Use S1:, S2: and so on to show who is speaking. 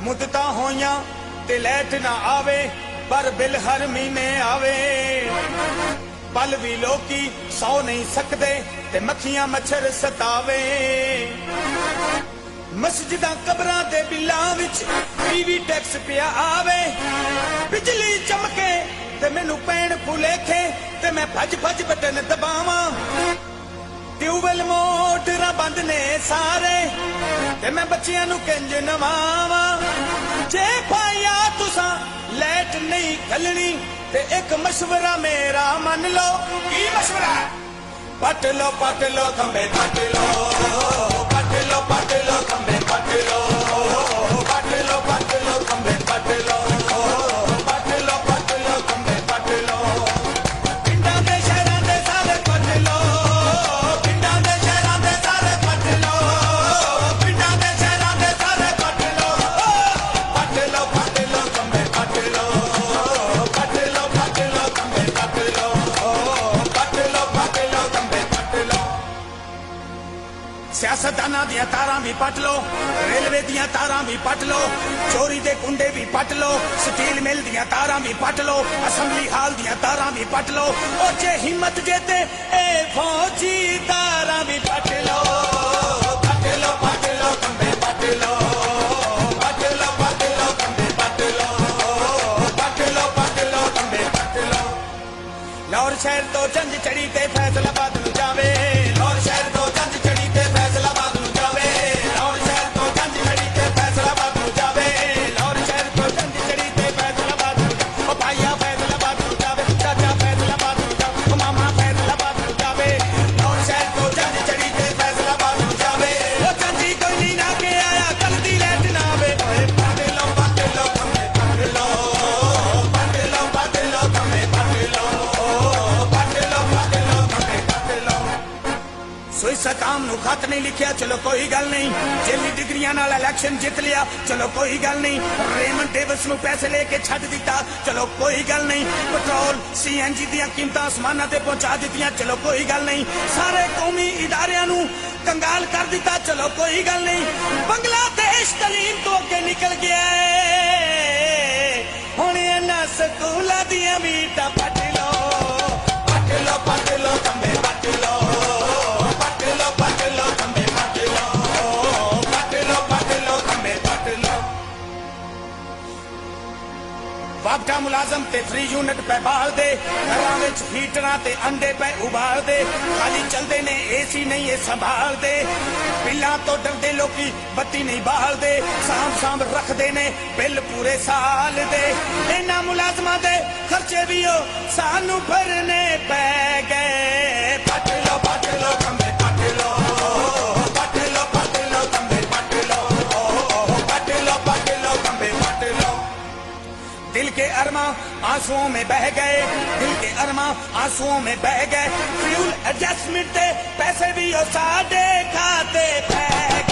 S1: मुद्दता होइयां ते लैट ना आवे पर बिल हर महीने आवे पल भी लोकी सौ नहीं सकते ते मक्खियां मच्छर सतावे मस्जिदां कबरां ते बिल्लां विच टीवी टैक्स पिया आवे बिजली चमके ते मैनू पैण भुलेखे ते मैं भज भज बटन दबावां ट्यूबवेल मोटरां बंद ने सारे ते मैं बच्चियां नू किंज नवावां जे पाया तुसां लैट नहीं घलनी ते एक मशवरा मेरा मन लो की मशवरा पट लो खंबे पट लो खंबे पट लो खंबे पट लो खंबे पट लो पिंडां दे शहरां दे सारे पट लो पिंडां दे शहरां दे सारे पट लो पिंडां दे शहरां दे सारे पट लो खंबे पट लो खंबे पट लो खंबे पट लो सियासतदाना दियां तारां भी पट लो रेलवे दियां तारां भी पट लो चोरी दे कुंडे भी पट लो स्टील मिल दियां तारां भी पट लो असम्बली हाल दियां तारां भी पट लो ओ जे हिम्मत जेते ए फौजी तारां भी पट लो खंबे पट लो खंबे पट लो खंबे पट लो लाहौर शहर तो जंज चढ़ी ते फैसलाबाद नू जावे लाहौर शहर तो जंज चढ़ी ते फैसलाबाद नू जावे लाहौर शहर तो जंज चढ़ी ते फैसलाबाद नू जावे लाहौर शहर तो जंज चढ़ी ते फैसलाबाद नू जावे ओ भाईया फैसलाबाद नू जावे चाचा फैसलाबाद नू जावे ओ मामा फैसलाबाद नू जावे लाहौर शहर तो जंज चढ़ी ते फैसलाबाद नू जावे ओ जंजी कोई नहीं ना के आया कल दी लैट ना आवे ओए पट लो खंबे पट लो खंबे पट लो सोई सकाम नू खत नहीं लिखिया चलो कोई गल नहीं जेली डिग्रियां नाल इलेक्शन जित लिया चलो कोई गल नहीं रेमन डेविस नू पैसे लेके छड्ड दिता चलो कोई गल नहीं पेट्रोल CNG दियां कीमतां आसमानां ते पहुंचा दित्तियां चलो कोई गल नहीं सारे कौमी इदारियां नू कंगाल कर दिता चलो कोई गल नहीं बांग्लादेश तलीम तो अगे निकल गया हुण इन्हां स्कूलां दियां मीटां पट लो खंबे पट लो वापटा मुलाजम ते फ्री यूनिट पे बाल दे घरां विच हीटरां ते अंडे पे उबाल दे खाली चलदे ने AC नहीं ये संभाल दे बिल्लां तो डरदे लोकी बत्ती नहीं बाल दे साम रखदे ने बिल पूरे साल दे इन्हां मुलाजमां दे खर्चे भी हो सानू भरने पै गए पट लो खंबे पट लो खंबे पट लो खंबे पट लो दिल के अरमा आंसुओं में बह गए दिल के अरमा आंसुओं में बह गए फ्यूल एडजस्टमेंट दे पैसे भी साडे खाते पै